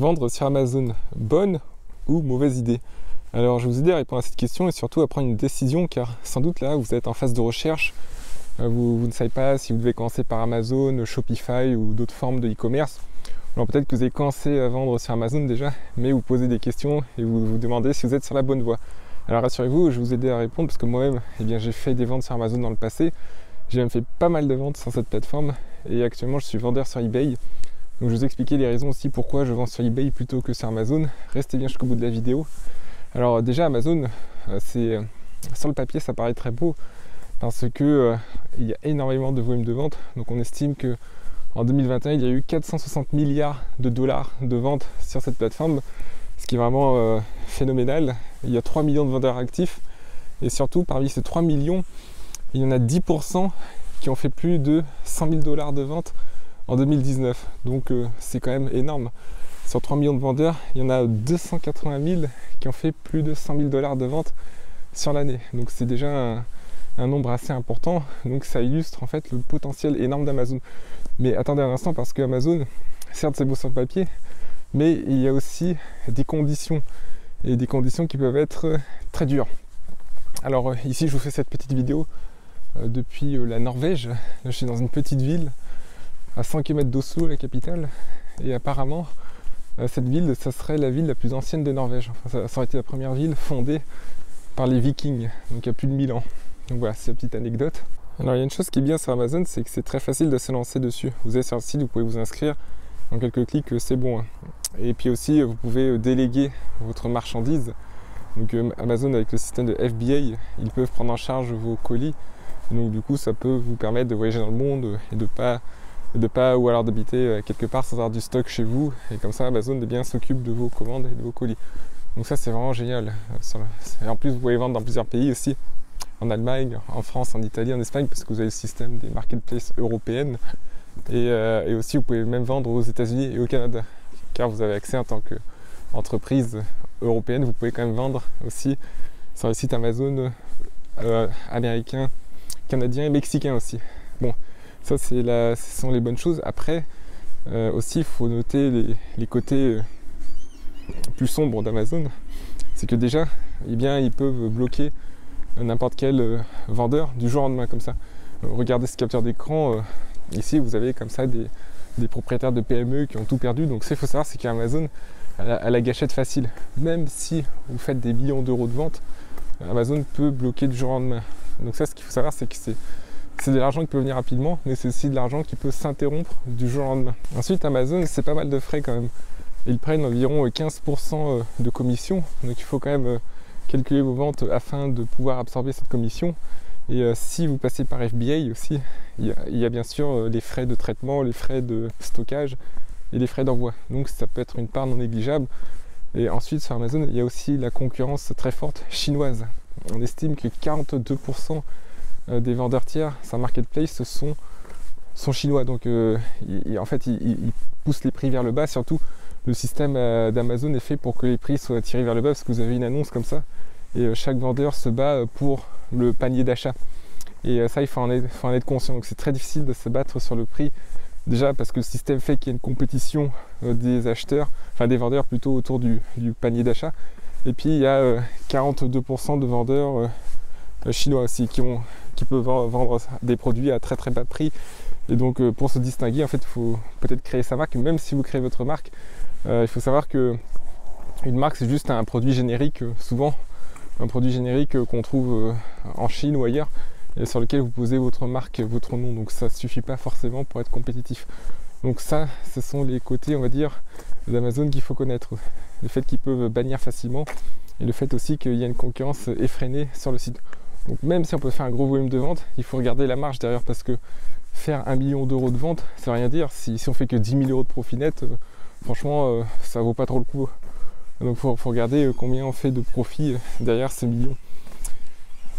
Vendre sur Amazon, bonne ou mauvaise idée? Alors je vais vous aider à répondre à cette question et surtout à prendre une décision, car sans doute là vous êtes en phase de recherche, vous ne savez pas si vous devez commencer par Amazon, Shopify ou d'autres formes de e-commerce. Alors peut-être que vous avez commencé à vendre sur Amazon déjà, mais vous posez des questions et vous vous demandez si vous êtes sur la bonne voie. Alors rassurez-vous, je vais vous aider à répondre parce que moi-même, j'ai fait des ventes sur Amazon dans le passé. J'ai même fait pas mal de ventes sur cette plateforme et actuellement je suis vendeur sur eBay. Donc je vais vous expliquer les raisons aussi pourquoi je vends sur eBay plutôt que sur Amazon. Restez bien jusqu'au bout de la vidéo. Alors déjà Amazon, sur le papier ça paraît très beau parce que il y a énormément de volume de vente. Donc on estime que en 2021 il y a eu 460 milliards de dollars de ventes sur cette plateforme, ce qui est vraiment phénoménal. Il y a 3 millions de vendeurs actifs et surtout parmi ces 3 millions, il y en a 10% qui ont fait plus de 100 000 dollars de vente en 2019, donc c'est quand même énorme. Sur 3 millions de vendeurs, il y en a 280 000 qui ont fait plus de 100 000 dollars de vente sur l'année, donc c'est déjà un nombre assez important. Donc ça illustre en fait le potentiel énorme d'Amazon. Mais attendez un instant, parce que Amazon, certes c'est beau sur le papier, mais il y a aussi des conditions, et des conditions qui peuvent être très dures. Alors ici je vous fais cette petite vidéo depuis la Norvège. Je suis dans une petite ville à 100 km d'Oslo, la capitale, et apparemment cette ville, ça serait la ville la plus ancienne de Norvège. Enfin, ça aurait été la première ville fondée par les Vikings, donc il y a plus de 1000 ans. Donc voilà, c'est une petite anecdote. Alors il y a une chose qui est bien sur Amazon, c'est que c'est très facile de se lancer dessus. Vous êtes sur le site, vous pouvez vous inscrire, en quelques clics c'est bon. Et puis aussi vous pouvez déléguer votre marchandise. Donc Amazon, avec le système de FBA, ils peuvent prendre en charge vos colis. Donc du coup ça peut vous permettre de voyager dans le monde et de pas ou alors d'habiter quelque part sans avoir du stock chez vous, et comme ça Amazon s'occupe de vos commandes et de vos colis. Donc ça c'est vraiment génial. Et en plus vous pouvez vendre dans plusieurs pays aussi, en Allemagne, en France, en Italie, en Espagne, parce que vous avez le système des marketplaces européennes, et aussi vous pouvez même vendre aux États-Unis et au Canada, car vous avez accès en tant qu'entreprise européenne. Vous pouvez quand même vendre aussi sur les sites Amazon américains, canadiens et mexicains aussi. Bon, ça ce sont les bonnes choses. Après aussi il faut noter les côtés plus sombres d'Amazon. C'est que déjà ils peuvent bloquer n'importe quel vendeur du jour au lendemain comme ça. Regardez ce capteur d'écran, ici vous avez comme ça des propriétaires de PME qui ont tout perdu. Donc ce qu'il faut savoir, c'est qu'Amazon a la gâchette facile. Même si vous faites des millions d'euros de vente, Amazon peut bloquer du jour au lendemain. Donc ça, ce qu'il faut savoir, c'est que c'est de l'argent qui peut venir rapidement, mais c'est aussi de l'argent qui peut s'interrompre du jour au lendemain. Ensuite, Amazon, c'est pas mal de frais quand même. Ils prennent environ 15% de commission, donc il faut quand même calculer vos ventes afin de pouvoir absorber cette commission. Et si vous passez par FBA aussi, il y a bien sûr les frais de traitement, les frais de stockage et les frais d'envoi. Donc ça peut être une part non négligeable. Et ensuite sur Amazon, il y a aussi la concurrence très forte chinoise. On estime que 42% des vendeurs tiers sur Marketplace sont chinois. Donc en fait, ils poussent les prix vers le bas. Surtout, le système d'Amazon est fait pour que les prix soient tirés vers le bas, parce que vous avez une annonce comme ça et chaque vendeur se bat pour le panier d'achat. Et ça, il faut en être conscient. Donc c'est très difficile de se battre sur le prix. Déjà parce que le système fait qu'il y a une compétition des acheteurs, enfin des vendeurs plutôt, autour du panier d'achat. Et puis il y a 42% de vendeurs chinois aussi qui peuvent vendre des produits à très très bas prix. Et donc pour se distinguer, en fait, il faut peut-être créer sa marque. Même si vous créez votre marque, il faut savoir que une marque, c'est juste un produit générique, souvent un produit générique qu'on trouve en Chine ou ailleurs, et sur lequel vous posez votre marque, votre nom. Donc ça ne suffit pas forcément pour être compétitif. Donc ça, ce sont les côtés, on va dire, d'Amazon qu'il faut connaître. Le fait qu'ils peuvent bannir facilement, et le fait aussi qu'il y a une concurrence effrénée sur le site. Donc même si on peut faire un gros volume de vente, il faut regarder la marge derrière, parce que faire 1 million d'euros de vente, ça veut rien dire. Si on fait que 10 000 euros de profit net, franchement ça vaut pas trop le coup. Donc faut regarder combien on fait de profit derrière ces millions.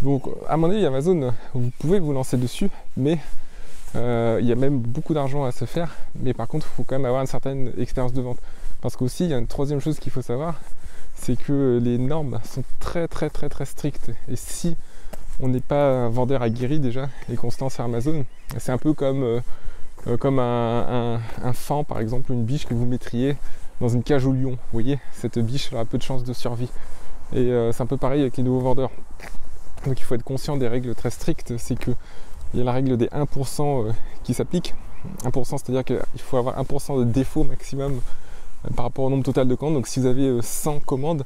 Donc à mon avis, Amazon, vous pouvez vous lancer dessus, mais il y a même beaucoup d'argent à se faire. Mais par contre, il faut quand même avoir une certaine expérience de vente. Parce qu'aussi, il y a une troisième chose qu'il faut savoir, c'est que les normes sont très très très très strictes. Et si on n'est pas un vendeur aguerri déjà et qu'on se lance sur Amazon, c'est un peu comme un fan par exemple, une biche que vous mettriez dans une cage au lion. Vous voyez, cette biche aura peu de chances de survie. Et c'est un peu pareil avec les nouveaux vendeurs. Donc il faut être conscient des règles très strictes. C'est qu'il y a la règle des 1% qui s'applique. 1%, c'est-à-dire qu'il faut avoir 1% de défaut maximum par rapport au nombre total de commandes. Donc si vous avez 100 commandes,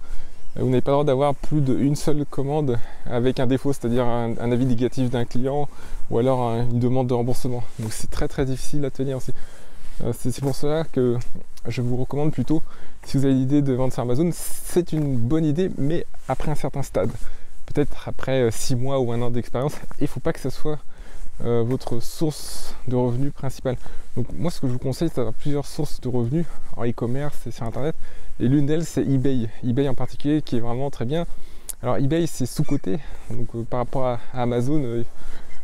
vous n'avez pas le droit d'avoir plus d'une seule commande avec un défaut, c'est-à-dire un avis négatif d'un client ou alors une demande de remboursement. Donc c'est très très difficile à tenir aussi. C'est pour cela que je vous recommande plutôt, si vous avez l'idée de vendre sur Amazon, c'est une bonne idée, mais après un certain stade. Peut-être après 6 mois ou 1 an d'expérience. Il ne faut pas que ce soit votre source de revenus principale. Donc moi, ce que je vous conseille, c'est d'avoir plusieurs sources de revenus en e-commerce et sur Internet. Et l'une d'elles, c'est eBay. eBay en particulier, qui est vraiment très bien. Alors eBay, c'est sous-coté. Donc par rapport à Amazon,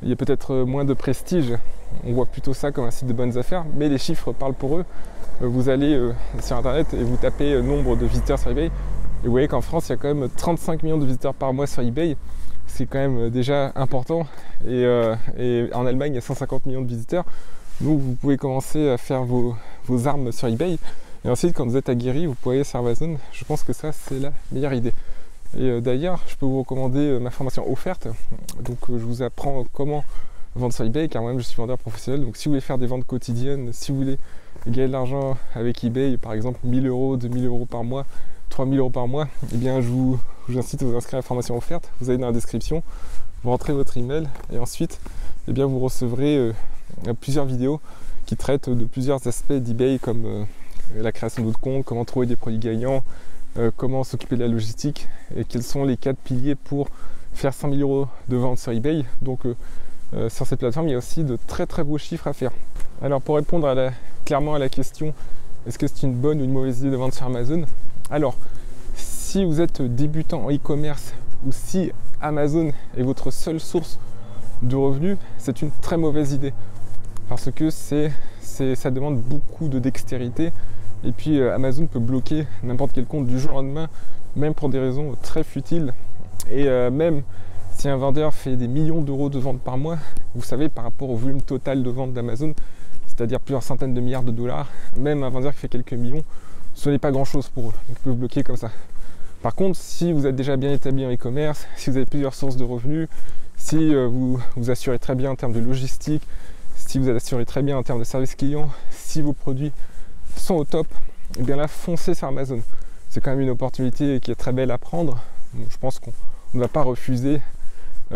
il y a peut-être moins de prestige. On voit plutôt ça comme un site de bonnes affaires, mais les chiffres parlent pour eux. Vous allez sur Internet et vous tapez nombre de visiteurs sur eBay. Et vous voyez qu'en France, il y a quand même 35 millions de visiteurs par mois sur eBay. C'est quand même déjà important. Et en Allemagne, il y a 150 millions de visiteurs. Donc vous pouvez commencer à faire vos armes sur eBay. Et ensuite, quand vous êtes aguerri, vous pouvez aller sur Amazon. Je pense que ça, c'est la meilleure idée. Et d'ailleurs, je peux vous recommander ma formation offerte. Donc je vous apprends comment vendre sur eBay, car moi-même je suis vendeur professionnel. Donc si vous voulez faire des ventes quotidiennes, si vous voulez gagner de l'argent avec eBay, par exemple 1000 euros, 2000 euros par mois, 3000 euros par mois, eh bien je vous incite à vous inscrire à la formation offerte. Vous allez dans la description, vous rentrez votre email et ensuite eh bien, vous recevrez plusieurs vidéos qui traitent de plusieurs aspects d'eBay comme la création d'autres comptes, comment trouver des produits gagnants, comment s'occuper de la logistique et quels sont les 4 piliers pour faire 100 000 euros de vente sur eBay. Donc sur cette plateforme, il y a aussi de très très beaux chiffres à faire. Alors pour répondre clairement à la question, est-ce que c'est une bonne ou une mauvaise idée de vendre sur Amazon? Alors, si vous êtes débutant en e-commerce ou si Amazon est votre seule source de revenus, c'est une très mauvaise idée. Parce que ça demande beaucoup de dextérité. Et puis Amazon peut bloquer n'importe quel compte du jour au lendemain, même pour des raisons très futiles. Et même si un vendeur fait des millions d'euros de ventes par mois, vous savez, par rapport au volume total de ventes d'Amazon, c'est-à-dire plusieurs centaines de milliards de dollars, même un vendeur qui fait quelques millions, ce n'est pas grand-chose pour eux. Donc, ils peuvent bloquer comme ça. Par contre, si vous êtes déjà bien établi en e-commerce, si vous avez plusieurs sources de revenus, si vous vous assurez très bien en termes de logistique, si vous assurez très bien en termes de service client, si vos produits sont au top, et bien là, foncez sur Amazon. C'est quand même une opportunité qui est très belle à prendre. Donc, je pense qu'on ne va pas refuser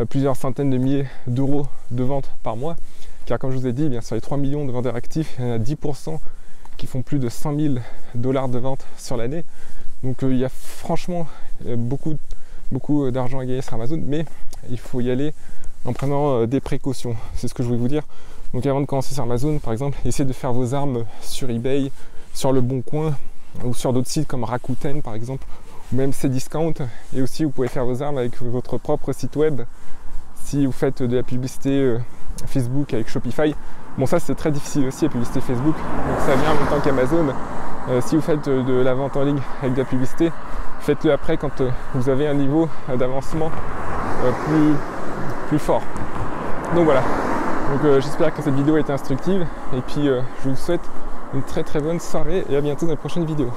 plusieurs centaines de milliers d'euros de ventes par mois. Car comme je vous ai dit, eh bien, sur les 3 millions de vendeurs actifs, il y en a 10% qui font plus de 100 000 $ de ventes sur l'année. Donc il y a franchement beaucoup d'argent à gagner sur Amazon, mais il faut y aller en prenant des précautions. C'est ce que je voulais vous dire. Donc avant de commencer sur Amazon, par exemple, essayez de faire vos armes sur eBay, sur Le Bon Coin, ou sur d'autres sites comme Rakuten par exemple, ou même Cdiscount. Et aussi vous pouvez faire vos armes avec votre propre site web si vous faites de la publicité Facebook avec Shopify. Bon, ça c'est très difficile aussi, la publicité Facebook, donc ça vient en même temps qu'Amazon. Si vous faites de la vente en ligne avec de la publicité, faites-le après quand vous avez un niveau d'avancement plus fort. Donc voilà, donc j'espère que cette vidéo a été instructive et puis je vous souhaite une très très bonne soirée et à bientôt dans la prochaine vidéo.